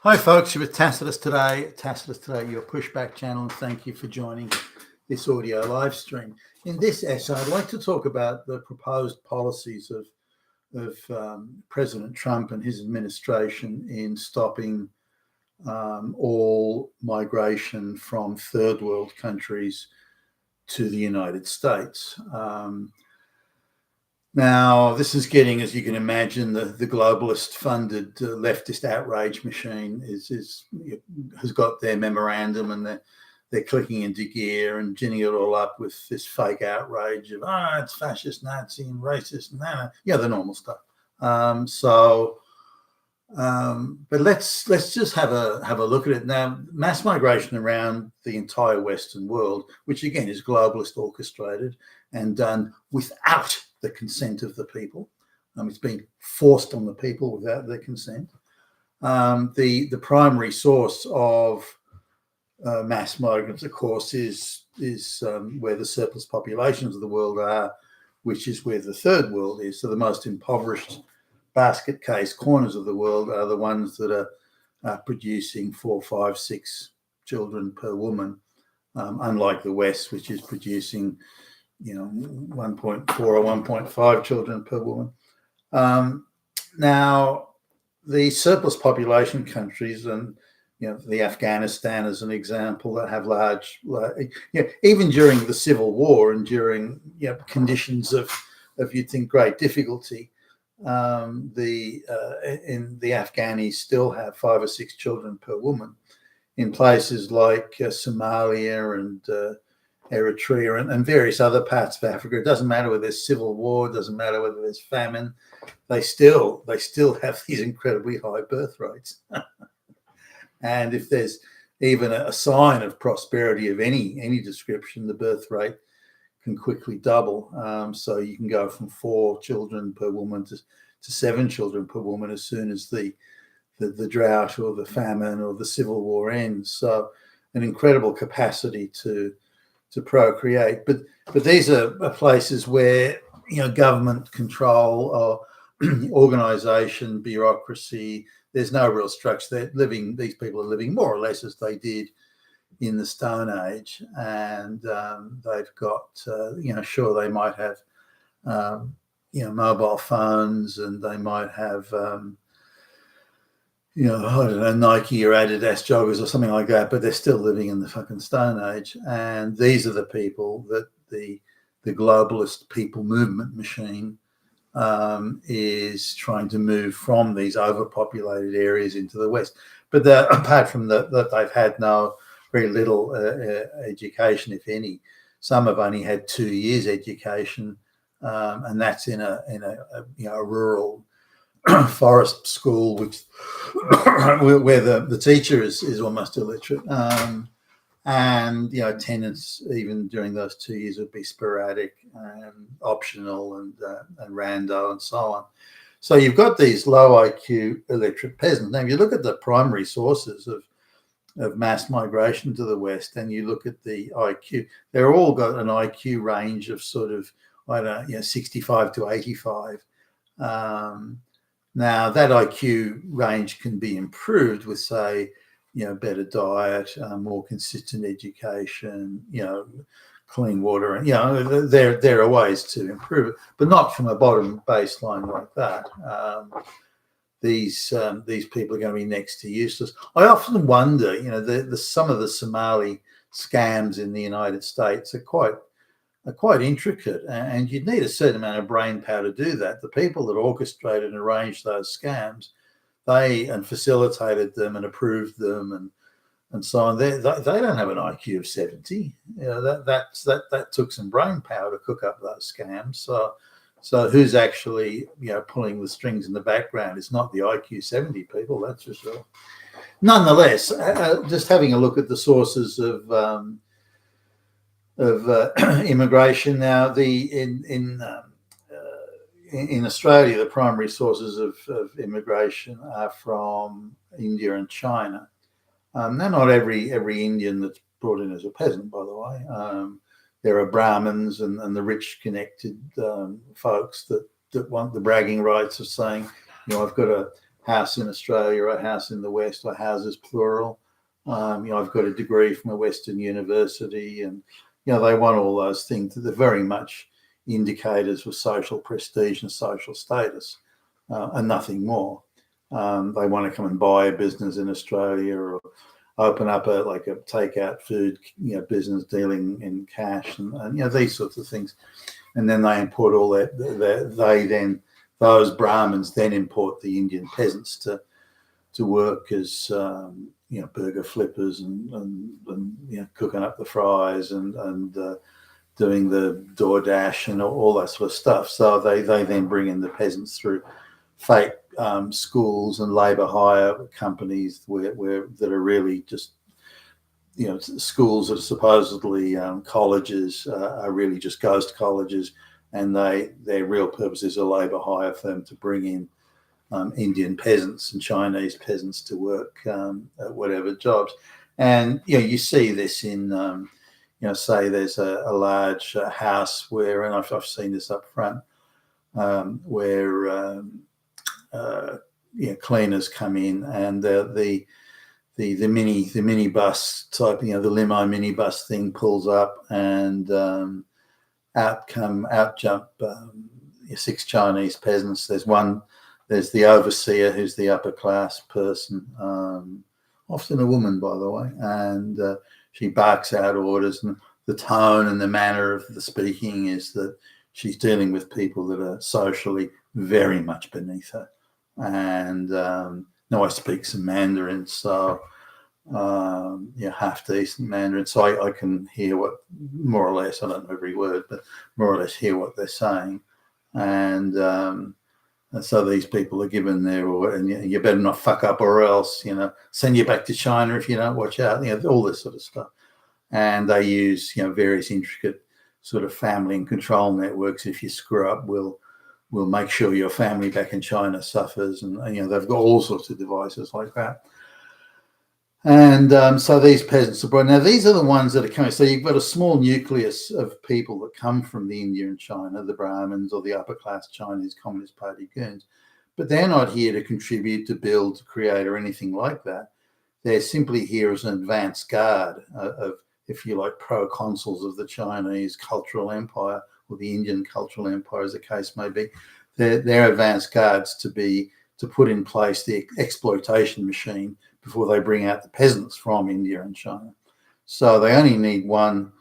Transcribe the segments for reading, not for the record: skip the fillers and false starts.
Hi, folks. You're with Tacitus today. Tacitus today, your pushback channel. And thank you for joining this audio live stream. In this essay, I'd like to talk about the proposed policies of President Trump and his administration in stopping all migration from third world countries to the United States. Now, this is getting, as you can imagine, the globalist-funded leftist outrage machine has got their memorandum, and they're clicking into gear and ginning it all up with this fake outrage of it's fascist, Nazi, and racist, and the normal stuff. But let's just have a look at it now. Mass migration around the entire Western world, which again is globalist orchestrated and done without the consent of the people. It's being forced on the people without their consent. The primary source of mass migrants, of course, is where the surplus populations of the world are, which is where the third world is. So the most impoverished basket case corners of the world are the ones that are producing 4, 5, 6 children per woman, unlike the West, which is producing 1.4 or 1.5 children per woman. Now, the surplus population countries, and the Afghanistan as an example, that have large, even during the Civil War and during conditions of you'd think great difficulty, the Afghanis still have 5 or 6 children per woman. In places like Somalia and Eritrea and various other parts of Africa, it doesn't matter whether there's civil war, it doesn't matter whether there's famine, they still have these incredibly high birth rates. And if there's even a sign of prosperity of any description, the birth rate can quickly double. So you can go from 4 children per woman to 7 children per woman as soon as the drought or the famine or the civil war ends. So an incredible capacity to procreate. But these are places where government control or organization, bureaucracy, there's no real structure. These people are living more or less as they did in the Stone Age, and they've got sure, they might have mobile phones, and they might have I don't know, Nike or Adidas joggers or something like that, but they're still living in the fucking Stone Age. And these are the people that the globalist people movement machine is trying to move from these overpopulated areas into the West. But apart from that, they've had very little education, if any. Some have only had 2 years education, and that's in a rural forest school, which where the teacher is almost illiterate, and attendance even during those 2 years would be sporadic and optional and rando and so on. So you've got these low IQ illiterate peasants. Now, if you look at the primary sources of mass migration to the West, and you look at the IQ, they're all got an IQ range of sort of 65 to 85. Now, that IQ range can be improved with, say, better diet, more consistent education, clean water, and there are ways to improve it, but not from a bottom baseline like that. These people are going to be next to useless. I often wonder, some of the Somali scams in the United States are quite intricate, and you'd need a certain amount of brain power to do that. The people that orchestrated and arranged those scams, and facilitated them and approved them and so on. They don't have an IQ of 70. That took some brain power to cook up those scams. So who's actually pulling the strings in the background? It's not the IQ 70 people, that's for sure. Nonetheless, just having a look at the sources of immigration now. In Australia, the primary sources of immigration are from India and China. Now, not every Indian that's brought in as a peasant, by the way. There are Brahmins and the rich, connected folks that want the bragging rights of saying, I've got a house in Australia or a house in the West, or houses plural. I've got a degree from a Western university, and they want all those things that are very much indicators of social prestige and social status, and nothing more. They want to come and buy a business in Australia, or open up a takeout food business dealing in cash, and these sorts of things. And then they import all that. Those Brahmins then import the Indian peasants to work as burger flippers and cooking up the fries and doing the DoorDash and all that sort of stuff. So they then bring in the peasants through fake schools and labour hire companies that are really just schools that are supposedly colleges are really just ghost colleges, and their real purpose is a labour hire firm to bring in Indian peasants and Chinese peasants to work at whatever jobs. And you see this in say there's a large house where, and I've seen this up front, where cleaners come in, and the minibus type, the limo minibus thing pulls up, and out jump 6 Chinese peasants. There's the overseer, who's the upper class person, often a woman, by the way, and she barks out orders, and the tone and the manner of the speaking is that she's dealing with people that are socially very much beneath her. And I speak some Mandarin, so half decent Mandarin, so I can hear what, more or less, I don't know every word, but more or less hear what they're saying. And so these people are given their order, and you better not fuck up, or else send you back to China if you don't watch out, all this sort of stuff. And they use various intricate sort of family and control networks. If you screw up, we'll make sure your family back in China suffers, and they've got all sorts of devices like that. And so these peasants are brought. Now, these are the ones that are coming. So you've got a small nucleus of people that come from the India and China, the Brahmins or the upper class Chinese Communist Party goons. But they're not here to contribute, to build, to create, or anything like that. They're simply here as an advance guard of, if you like, proconsuls of the Chinese cultural empire, or the Indian cultural empire, as the case may be. They're advance guards to put in place the exploitation machine before they bring out the peasants from India and China. So they only need one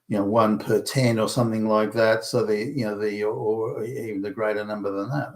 per 10 or something like that. So or even the greater number than that.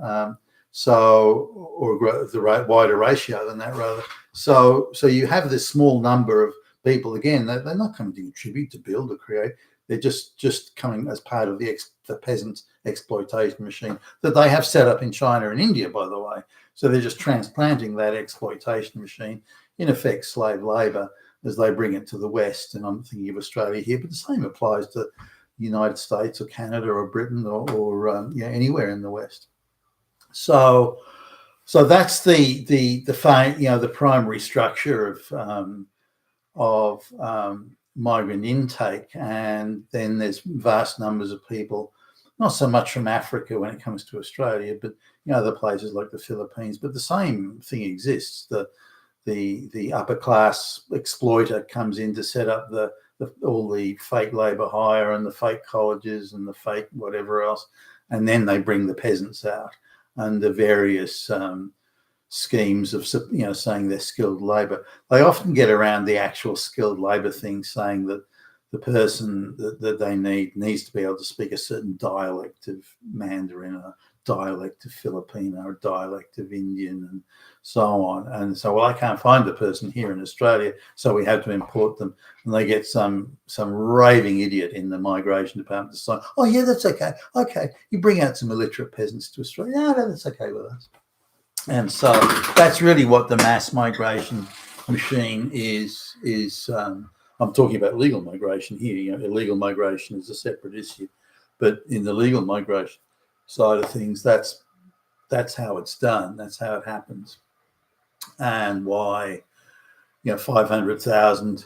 Or the wider ratio than that, rather. So you have this small number of people. Again, they're not coming to contribute, to build, or create. They're just coming as part of the peasants' exploitation machine that they have set up in China and India, by the way. So they're just transplanting that exploitation machine, in effect slave labour, as they bring it to the West. And I'm thinking of Australia here, but the same applies to the United States or Canada or Britain or anywhere in the West. So that's the primary structure of migrant intake. And then there's vast numbers of people, not so much from Africa when it comes to Australia, but other places like the Philippines. But the same thing exists. The upper class exploiter comes in to set up all the fake labour hire and the fake colleges and the fake whatever else, and then they bring the peasants out under various schemes of saying they're skilled labour. They often get around the actual skilled labour thing, saying that the person that they needs to be able to speak a certain dialect of Mandarin, a dialect of Filipino, or a dialect of Indian, and so on. And so, well, I can't find the person here in Australia, so we have to import them. And they get some raving idiot in the migration department to say, "Oh yeah, that's okay. Okay, you bring out some illiterate peasants to Australia. No, that's okay with us." And so that's really what the mass migration machine is. I'm talking about legal migration here. Illegal migration is a separate issue, but in the legal migration side of things, that's how it's done. That's how it happens, and why 500,000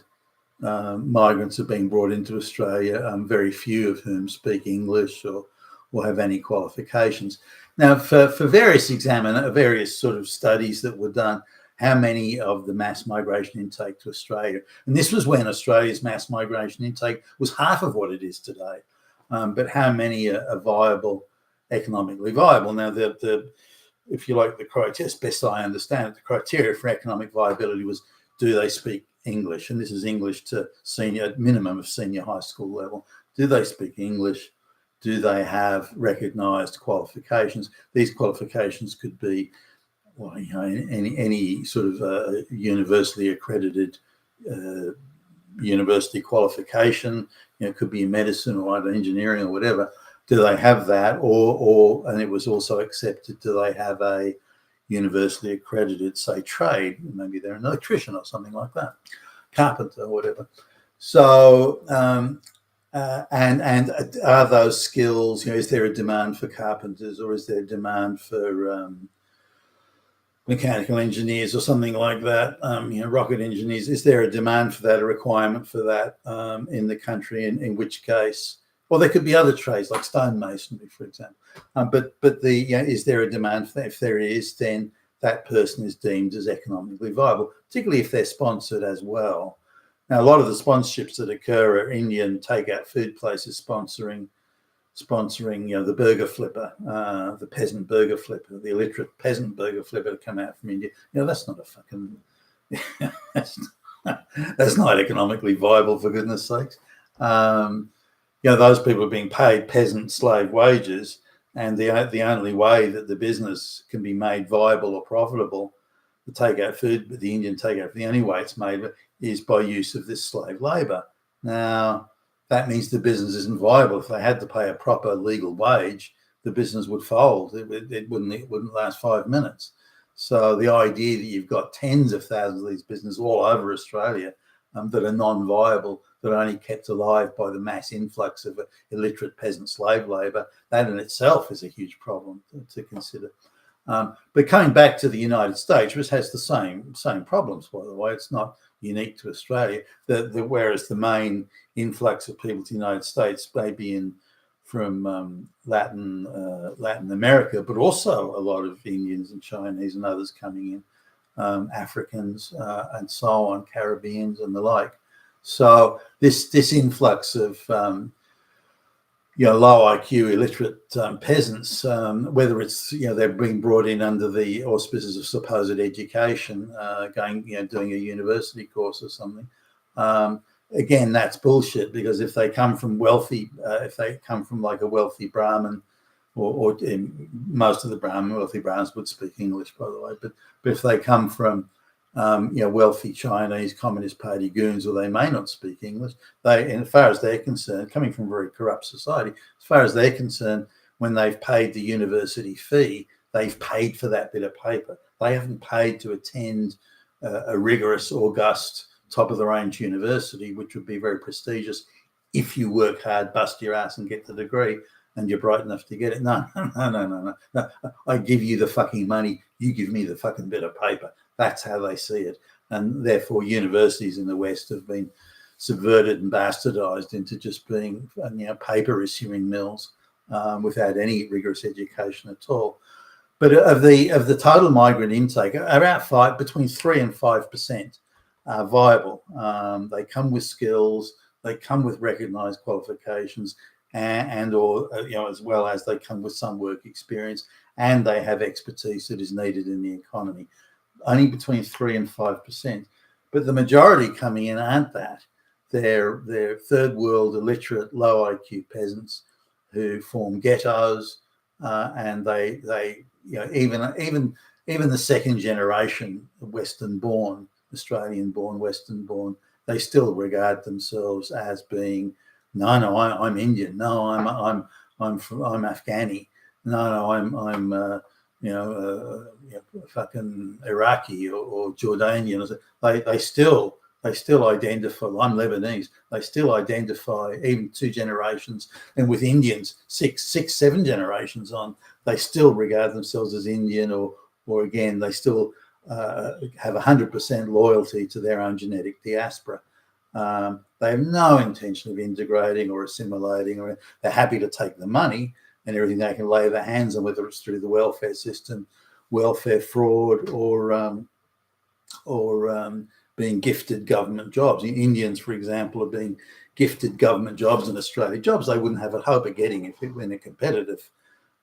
migrants are being brought into Australia. Very few of whom speak English or have any qualifications. Now, for various sort of studies that were done, how many of the mass migration intake to Australia, and this was when Australia's mass migration intake was half of what it is today, but how many are viable, economically viable? Now, if you like, the criteria, as best I understand it, the criteria for economic viability was, do they speak English? And this is English to senior, minimum of senior high school level. Do they speak English? Do they have recognised qualifications? These qualifications could be, well, any sort of universally accredited university qualification. It could be in medicine or either engineering or whatever. Do they have that? Or and it was also accepted, do they have a universally accredited, say, trade? Maybe they're an electrician or something like that, carpenter or whatever. So, and are those skills, is there a demand for carpenters, or is there a demand for mechanical engineers or something like that, rocket engineers? Is there a demand for that, a requirement for that in the country? In which case, or there could be other trades like stonemasonry, for example. But is there a demand for that? If there is, then that person is deemed as economically viable, particularly if they're sponsored as well. Now, a lot of the sponsorships that occur are Indian takeout food places sponsoring, the burger flipper, the peasant burger flipper, the illiterate peasant burger flipper to come out from India. That's not a fucking, that's not economically viable, for goodness sakes. Those people are being paid peasant slave wages, and the only way that the business can be made viable or profitable, the takeout food, the Indian takeout, the only way it's made is by use of this slave labour. Now, that means the business isn't viable. If they had to pay a proper legal wage, the business would fold. It wouldn't last 5 minutes. So the idea that you've got tens of thousands of these businesses all over Australia that are non-viable, that are only kept alive by the mass influx of illiterate peasant slave labour, that in itself is a huge problem to consider. But coming back to the United States, which has the same problems, by the way, it's not unique to Australia. Whereas the main influx of people to the United States may be from Latin America, but also a lot of Indians and Chinese and others coming in, Africans and so on, Caribbeans and the like. So this influx of low IQ, illiterate peasants, whether it's they're being brought in under the auspices of supposed education, doing a university course or something. Again, that's bullshit, because if they come from like a wealthy Brahmin, or most of the wealthy Brahmins would speak English, by the way, but if they come from wealthy Chinese Communist Party goons, or they may not speak English, as far as they're concerned, coming from a very corrupt society, as far as they're concerned, when they've paid the university fee, they've paid for that bit of paper. They haven't paid to attend a rigorous, august, top-of-the-range university, which would be very prestigious if you work hard, bust your ass and get the degree, and you're bright enough to get it. No. I give you the fucking money, you give me the fucking bit of paper. That's how they see it. And therefore, universities in the West have been subverted and bastardized into just being paper issuing mills without any rigorous education at all. But of the total migrant intake, about between 3 and 5% are viable. They come with skills, they come with recognized qualifications, and as well as they come with some work experience, and they have expertise that is needed in the economy. Only between 3 and 5%, but the majority coming in aren't that. They're third world, illiterate, low IQ peasants who form ghettos, and they even the second generation Western-born, Australian-born, Western-born, they still regard themselves as being, I'm Indian, I'm Afghani, I'm fucking Iraqi or Jordanian. They still identify. I'm Lebanese. They still identify, even 2 generations, and with Indians 6, 7 generations on, they still regard themselves as Indian, or again, they still have 100% loyalty to their own genetic diaspora. They have no intention of integrating or assimilating, or they're happy to take the money, and everything they can lay their hands on, whether it's through the welfare system, welfare fraud, or being gifted government jobs. Indians, for example, are being gifted government jobs in Australia, jobs they wouldn't have a hope of getting if it were in a competitive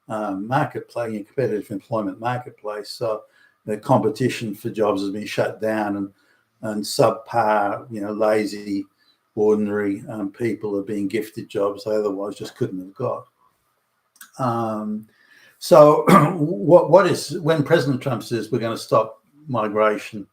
marketplace, a competitive employment marketplace. So the competition for jobs has been shut down, and subpar, lazy, ordinary people are being gifted jobs they otherwise just couldn't have got. So what is, when President Trump says we're going to stop migration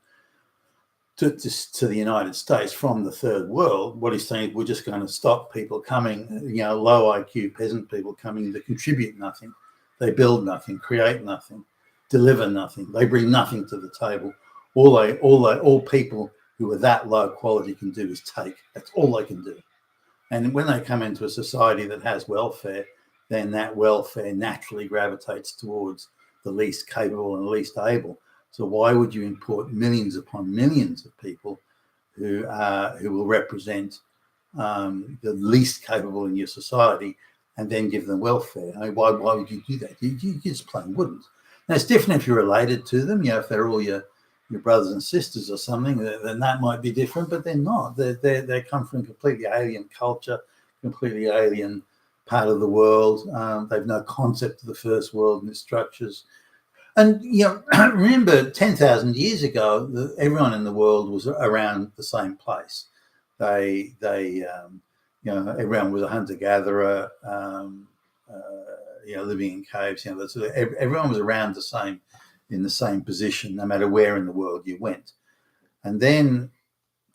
to the United States from the third world, what he's saying is we're just going to stop people coming, low IQ peasant people coming to contribute nothing. They build nothing, create nothing, deliver nothing. They bring nothing to the table. All people who are that low quality can do is take. That's all they can do. And when they come into a society that has welfare, then that welfare naturally gravitates towards the least capable and least able. So why would you import millions upon millions of people who will represent the least capable in your society and then give them welfare? I mean, why would you do that? You just plain wouldn't. Now, it's different if you're related to them. If they're all your brothers and sisters or something, then that might be different. But they're not. They come from a completely alien culture, completely alien part of the world. They've no concept of the first world and its structures. And, remember 10,000 years ago, everyone in the world was around the same place. Everyone was a hunter-gatherer, living in caves. Everyone was around in the same position, no matter where in the world you went. And then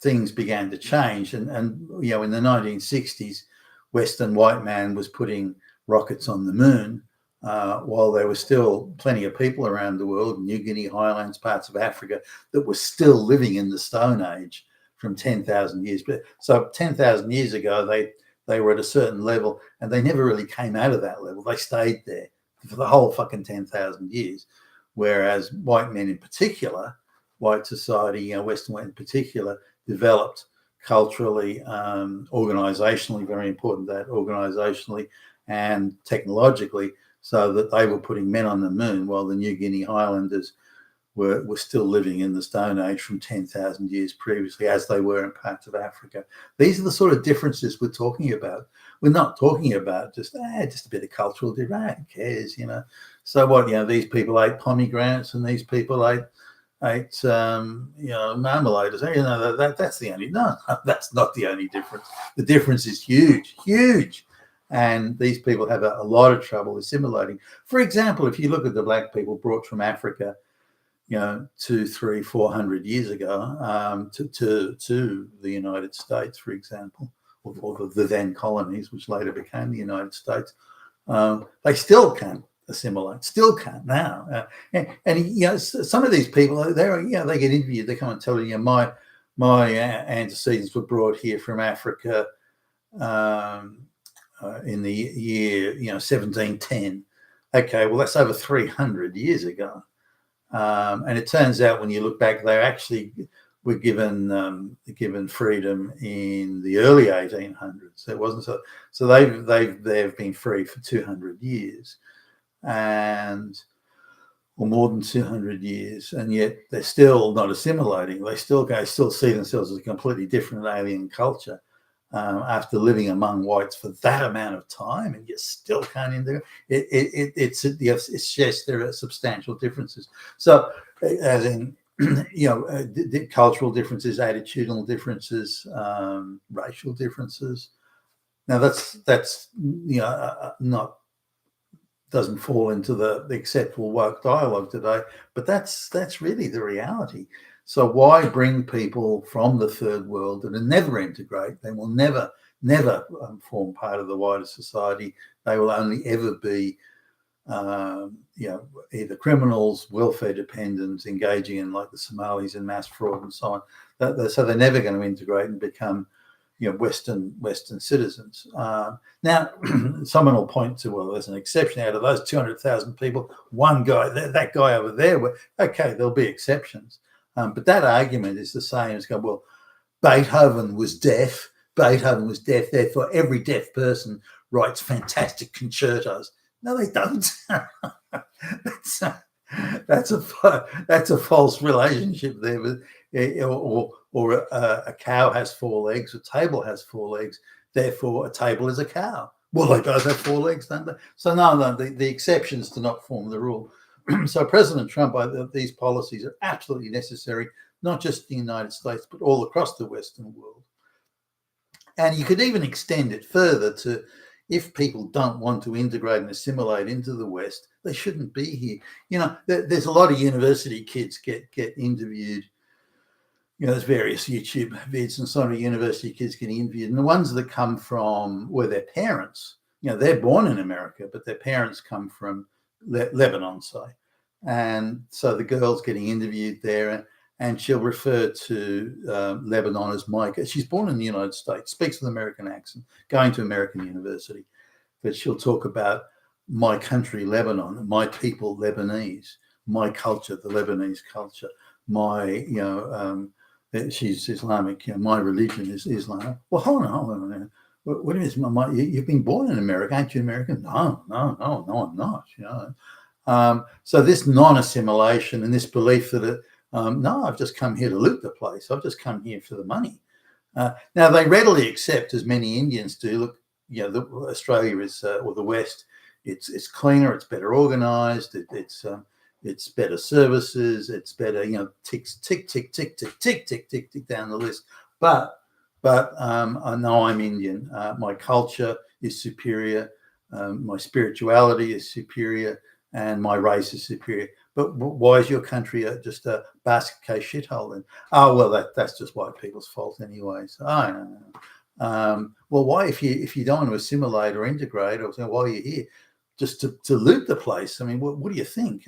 things began to change. And in the 1960s, Western white man was putting rockets on the moon, while there were still plenty of people around the world, New Guinea, highlands, parts of Africa, that were still living in the Stone Age from 10,000 years. So 10,000 years ago, they were at a certain level, and they never really came out of that level. They stayed there for the whole fucking 10,000 years. Whereas white men in particular, white society, Western white in particular, developed culturally, organizationally, very important that, organizationally and technologically, so that they were putting men on the moon while the New Guinea Highlanders were still living in the Stone Age from 10,000 years previously, as they were in parts of Africa. These are the sort of differences we're talking about. We're not talking about just a bit of cultural difference. Who cares, So what, these people ate pomegranates and these people ate marmalade. That's the only, no, that's not the only difference. The difference is huge, huge. And these people have a lot of trouble assimilating. For example, if you look at the black people brought from Africa, 200, 300, 400 years ago, to the United States, for example, or the then colonies, which later became the United States, they still can't assimilate, still can't now. And some of these people, they get interviewed, they come and tell you, my antecedents were brought here from Africa in the year 1710. Okay, well, that's over 300 years ago. And it turns out when you look back, they actually were given freedom in the early 1800s. It wasn't so. So they've been free for 200 years, or more than 200 years, and yet they're still not assimilating. They still see themselves as a completely different alien culture. After living among whites for that amount of time, and you still can't integrate it. It's just there are substantial differences. So, as in, cultural differences, attitudinal differences, racial differences. Now, that's not doesn't fall into the acceptable woke dialogue today, but that's really the reality. So why bring people from the third world that will never integrate? They will never form part of the wider society. They will only ever be, either criminals, welfare dependents, engaging in, like the Somalis, in mass fraud and so on. So they're never going to integrate and become, Western citizens. Now, someone will point to, well, there's an exception out of those 200,000 people. One guy, that guy over there. Okay, there'll be exceptions. But that argument is the same as going, well, Beethoven was deaf, therefore every deaf person writes fantastic concertos. No, they don't. that's, a, that's a false relationship there. With, or a cow has four legs, a table has four legs, therefore a table is a cow. Well, they both have four legs, don't they? So no, the exceptions do not form the rule. So President Trump, these policies are absolutely necessary, not just in the United States, but all across the Western world. And you could even extend it further to, if people don't want to integrate and assimilate into the West, they shouldn't be here. You know, there's a lot of university kids get interviewed. You know, there's various YouTube vids and some of university kids getting interviewed. And the ones that come from where their parents, you know, they're born in America, but their parents come from Lebanon, say. And so the girl's getting interviewed there, and she'll refer to Lebanon as Micah. She's born in the United States, speaks with an American accent, going to American university. But she'll talk about my country, Lebanon, my people, Lebanese, my culture, the Lebanese culture, my, you know, she's Islamic, you know, my religion is Islam. Well, hold on. What do you mean? You've been born in America, ain't you American? No, I'm not, you know. So this non-assimilation and this belief that no, I've just come here to loot the place. I've just come here for the money. Now, they readily accept, as many Indians do, look, you know, Australia is, or the West, it's cleaner, it's better organised, it's better services, it's better, you know, tick down the list. But I know I'm Indian. My culture is superior. My spirituality is superior, and my race is superior. But why is your country just a basket case shithole then? Oh, well, that's just white people's fault anyway. So, well, why, if you don't want to assimilate or integrate, or why are you here? Just to loot the place. I mean, what do you think?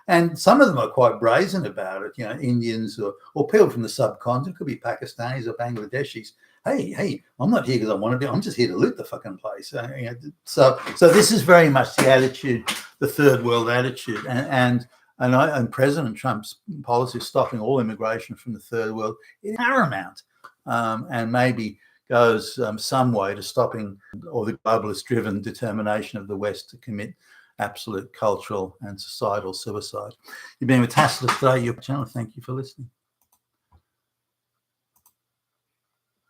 And some of them are quite brazen about it. You know, Indians or people from the subcontinent, could be Pakistanis or Bangladeshis. Hey, I'm not here because I want to be. I'm just here to loot the fucking place. You know, so this is very much the attitude, the third world attitude, and President Trump's policy of stopping all immigration from the third world is paramount, and maybe goes some way to stopping or the globalist-driven determination of the West to commit absolute cultural and societal suicide. You've been with Tacitus today, your channel. Thank you for listening.